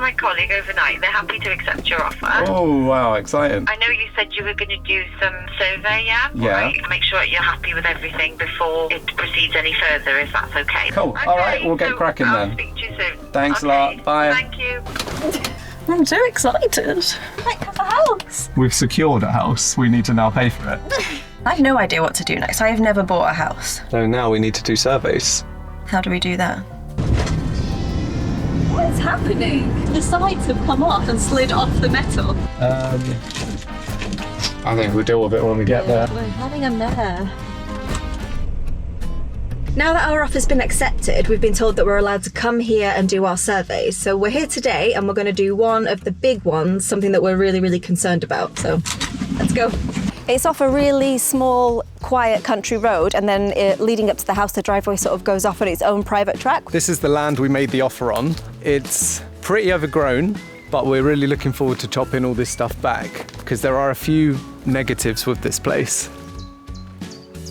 my colleague overnight. They're happy to accept your offer. Oh, wow, exciting. I know you said you were going to do some survey, yeah? Yeah. Right. Make sure you're happy with everything before it proceeds any further, if that's okay. Cool. Okay, All right, we'll get cracking I'll then. speak to you soon. Thanks a lot. Bye. Thank you. I'm so excited. I have a house. We've secured a house. We need to now pay for it. I have no idea what to do next. I have never bought a house. So now we need to do surveys. How do we do that? What is happening? The sides have come off and slid off the metal. I think we'll deal with it when we get there. We're having a mare. Now that our offer's been accepted, we've been told that we're allowed to come here and do our surveys. So we're here today and we're going to do one of the big ones, something that we're really, really concerned about. So let's go. It's off a really small, quiet country road, and then leading up to the house, the driveway sort of goes off on its own private track. This is the land we made the offer on. It's pretty overgrown, but we're really looking forward to chopping all this stuff back because there are a few negatives with this place.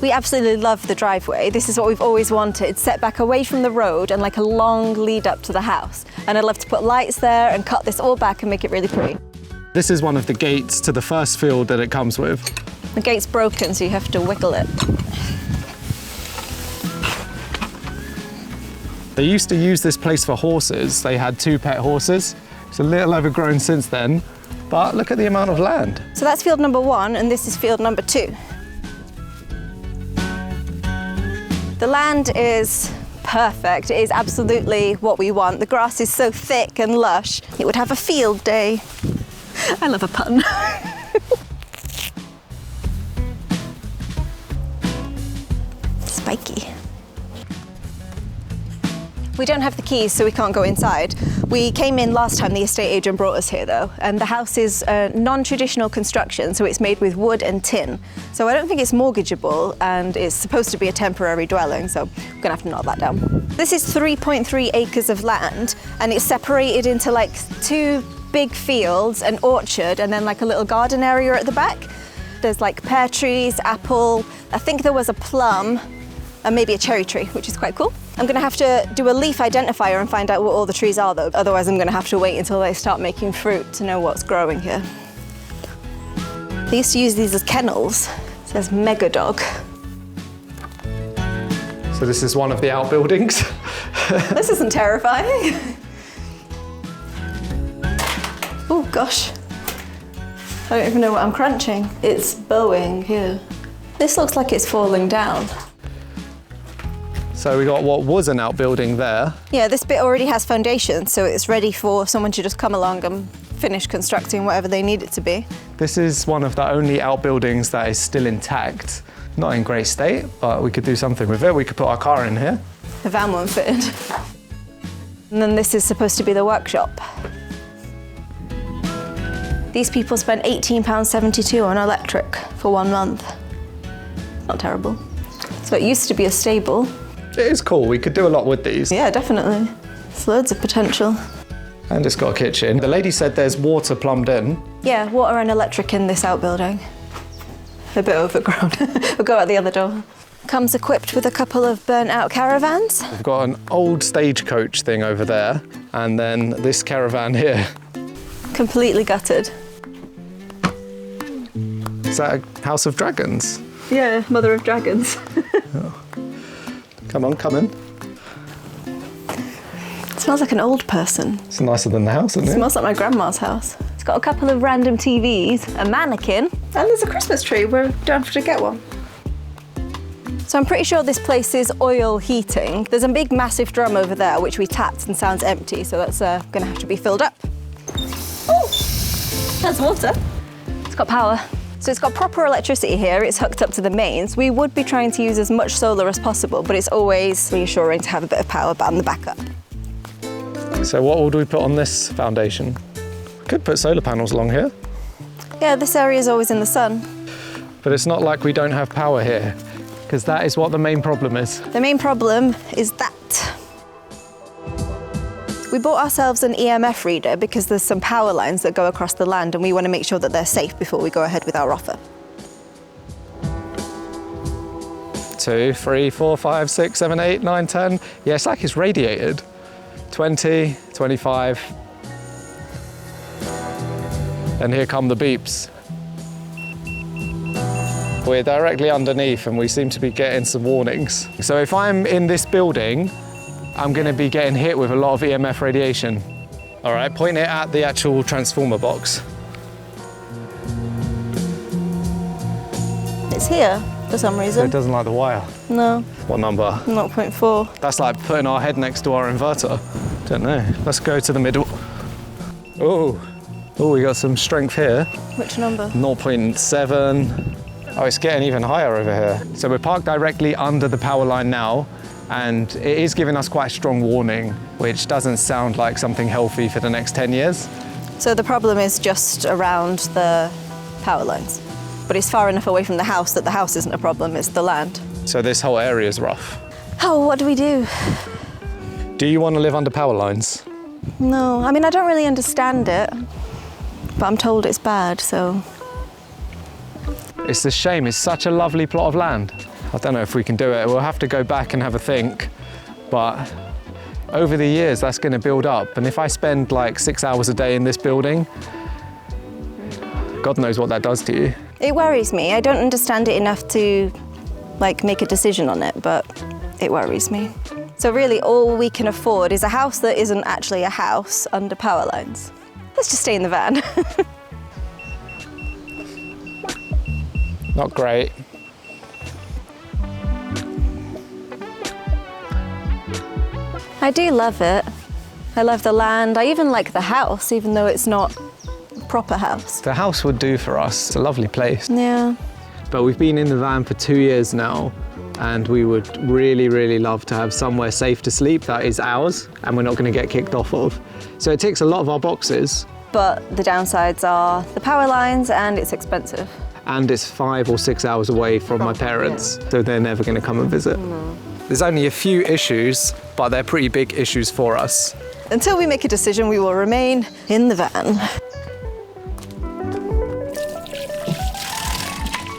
We absolutely love the driveway. This is what we've always wanted, set back away from the road and like a long lead up to the house. And I'd love to put lights there and cut this all back and make it really pretty. This is one of the gates to the first field that it comes with. The gate's broken, so you have to wiggle it. They used to use this place for horses. They had 2 pet horses. It's a little overgrown since then, but look at the amount of land. So that's field number 1, and this is field number 2. The land is perfect. It is absolutely what we want. The grass is so thick and lush. It would have a field day. I love a pun. Spiky. We don't have the keys, so we can't go inside. We came in last time the estate agent brought us here, though, and the house is non-traditional construction, so it's made with wood and tin. So I don't think it's mortgageable, and it's supposed to be a temporary dwelling, so we're gonna have to knock that down. This is 3.3 acres of land, and it's separated into like 2 big fields, an orchard, and then like a little garden area at the back. There's like pear trees, apple, I think there was a plum, and maybe a cherry tree, which is quite cool. I'm gonna have to do a leaf identifier and find out what all the trees are though, otherwise I'm gonna have to wait until they start making fruit to know what's growing here. They used to use these as kennels. It says Mega Dog. So this is one of the outbuildings. This isn't terrifying. Oh gosh. I don't even know what I'm crunching. It's bowing here. This looks like it's falling down. So we got what was an outbuilding there. Yeah, this bit already has foundation, so it's ready for someone to just come along and finish constructing whatever they need it to be. This is one of the only outbuildings that is still intact. Not in great state, but we could do something with it. We could put our car in here. The van won't fit in. And then this is supposed to be the workshop. These people spent £18.72 on electric for 1 month. Not terrible. So it used to be a stable. It is cool. We could do a lot with these. Yeah, definitely. There's loads of potential. And it's got a kitchen. The lady said there's water plumbed in. Yeah, water and electric in this outbuilding. A bit overgrown. We'll go out the other door. Comes equipped with a couple of burnt out caravans. We've got an old stagecoach thing over there, and then this caravan here. Completely gutted. Is that a House of Dragons? Yeah, Mother of Dragons. Oh. Come on, come in. It smells like an old person. It's nicer than the house, isn't it? It smells like my grandma's house. It's got a couple of random TVs, a mannequin, and there's a Christmas tree. We don't have to get one. So I'm pretty sure this place is oil heating. There's a big massive drum over there which we tapped and sounds empty, so that's gonna have to be filled up. Oh, that's water. It's got power. So it's got proper electricity here, it's hooked up to the mains. We would be trying to use as much solar as possible, but it's always reassuring to have a bit of power on the backup. So what would we put on this foundation? We could put solar panels along here. Yeah, this area is always in the sun. But it's not like we don't have power here, because that is what the main problem is. The main problem is that. We bought ourselves an EMF reader because there's some power lines that go across the land and we want to make sure that they're safe before we go ahead with our offer. 2, 3, 4, 5, 6, 7, 8, 9, 10. Yeah, it's like it's radiated. 20, 25. And here come the beeps. We're directly underneath and we seem to be getting some warnings. So if I'm in this building, I'm going to be getting hit with a lot of EMF radiation. All right, point it at the actual transformer box. It's here for some So reason. it doesn't like the wire. No, What number? 0.4. That's like putting our head next to our inverter. Don't know. Let's go to the middle. Oh, we got some strength here. Which number? 0.7. Oh, it's getting even higher over here. So we're parked directly under the power line now, and it is giving us quite a strong warning, which doesn't sound like something healthy for the next 10 years. So the problem is just around the power lines. But it's far enough away from the house that the house isn't a problem, it's the land. So this whole area is rough. Oh, what do we do? Do you want to live under power lines? No, I mean, I don't really understand it, but I'm told it's bad, so. It's a shame, it's such a lovely plot of land. I don't know if we can do it. We'll have to go back and have a think, but over the years that's going to build up. And if I spend like 6 hours a day in this building, God knows what that does to you. It worries me. I don't understand it enough to like make a decision on it, but it worries me. So really all we can afford is a house that isn't actually a house under power lines. Let's just stay in the van. Not great. I do love it. I love the land. I even like the house, even though it's not a proper house. The house would do for us. It's a lovely place. Yeah. But we've been in the van for 2 years now, and we would really, really love to have somewhere safe to sleep that is ours and we're not going to get kicked off of. So it ticks a lot of our boxes. But the downsides are the power lines and it's expensive. And it's 5 or 6 hours away from my parents, so they're never going to come and visit. There's only a few issues, but they're pretty big issues for us. Until we make a decision, we will remain in the van.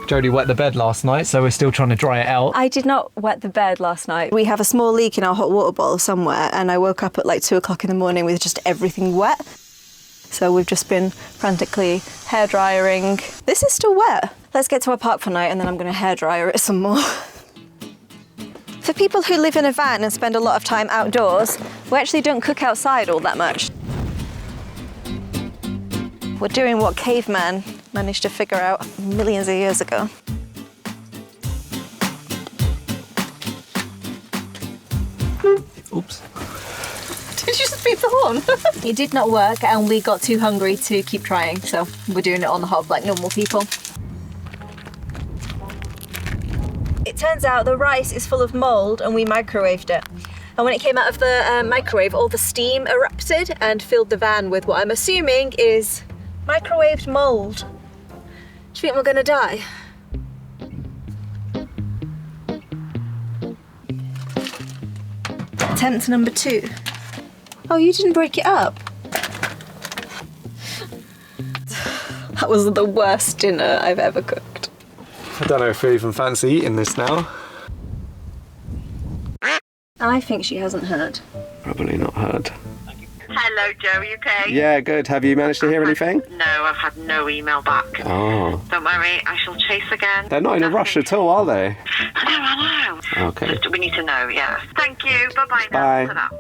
Jodie wet the bed last night, so we're still trying to dry it out. I did not wet the bed last night. We have a small leak in our hot water bottle somewhere, and I woke up at like 2 o'clock in the morning with just everything wet. So we've just been frantically hair drying. This is still wet. Let's get to our park for night and then I'm gonna hair dryer it some more. For people who live in a van and spend a lot of time outdoors, we actually don't cook outside all that much. We're doing what caveman managed to figure out millions of years ago. Oops. Did you just beep the horn? It did not work and we got too hungry to keep trying, so we're doing it on the hob like normal people. It turns out the rice is full of mold and we microwaved it. And when it came out of the microwave, all the steam erupted and filled the van with what I'm assuming is microwaved mold. Do you think we're gonna die? Attempt number 2. Oh, you didn't break it up. That was the worst dinner I've ever cooked. I don't know if we even fancy eating this now. I think she hasn't heard. Probably not heard. Hello, Joe, you okay? Yeah, good. Have you managed to hear anything? No, I've had no email back. Oh. Don't worry, I shall chase again. They're not in a rush at all, are they? I know. Okay. We need to know, yeah. Thank you. Bye-bye now Bye. for that.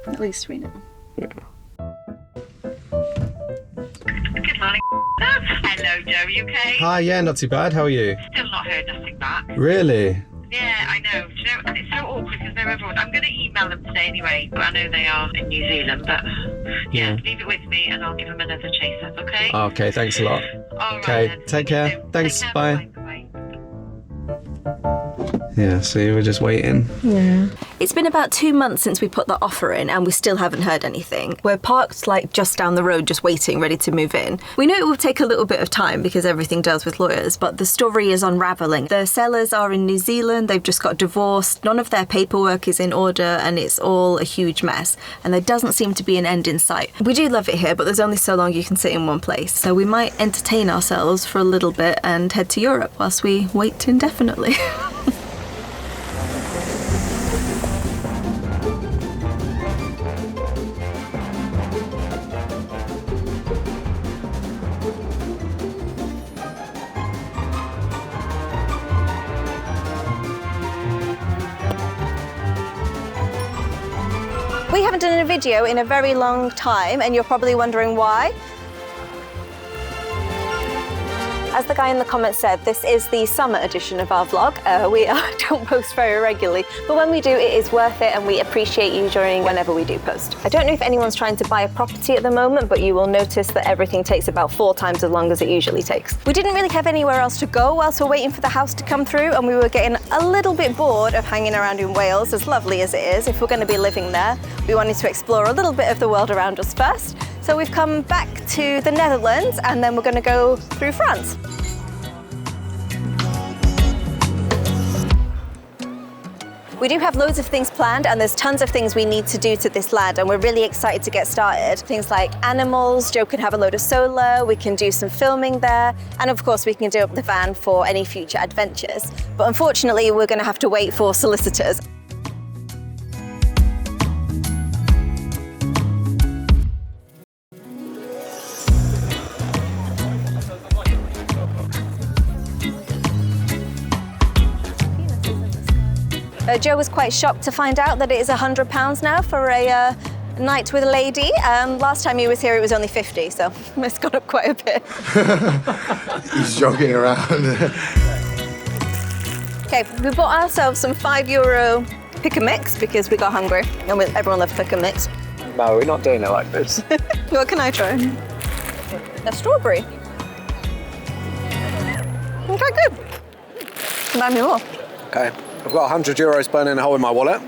At least we know. Good morning. Hello, Joe, you okay? Hi, yeah, not too bad. How are you? Still not heard nothing back. Really? Yeah, I know. Do you know, and it's so awkward because they're everyone. I'm going to email them today anyway, but I know they are in New Zealand. But yeah, leave it with me and I'll give them another chase up, okay? Okay, thanks a lot. All right. Okay, then. take See you care. soon. Thanks, Take care. bye. Bye-bye. Yeah, see, we're just waiting. It's been about 2 months since we put the offer in and we still haven't heard anything. We're parked like just down the road, just waiting, ready to move in. We know it will take a little bit of time because everything does with lawyers, but the story is unraveling. The sellers are in New Zealand, they've just got divorced, none of their paperwork is in order and it's all a huge mess. And there doesn't seem to be an end in sight. We do love it here, but there's only so long you can sit in one place. So we might entertain ourselves for a little bit and head to Europe whilst we wait indefinitely. We haven't done a video in a very long time, and you're probably wondering why. As the guy in the comments said, this is the summer edition of our vlog. We don't post very regularly, but when we do, it is worth it, and we appreciate you joining whenever we do post. I don't know if anyone's trying to buy a property at the moment, but you will notice that everything takes about 4 times as long as it usually takes. We didn't really have anywhere else to go whilst we're waiting for the house to come through, and we were getting a little bit bored of hanging around in Wales, as lovely as it is. If we're going to be living there, we wanted to explore a little bit of the world around us first. So we've come back to the Netherlands, and then we're going to go through France. We do have loads of things planned, and there's tons of things we need to do to this land, and we're really excited to get started. Things like animals, Joe can have a load of solar, we can do some filming there, and of course we can do up the van for any future adventures. But unfortunately, we're going to have to wait for solicitors. Joe was quite shocked to find out that it is £100 now for a night with a lady. Last time he was here, it was only 50, so it's gone up quite a bit. He's jogging around. Okay, we bought ourselves some €5 pick and mix because we got hungry, and everyone loves pick and mix. No, we're not doing it like this. What can I try? A strawberry. Okay, good. Remind me more. Okay, I've got €100 burning a hole in my wallet.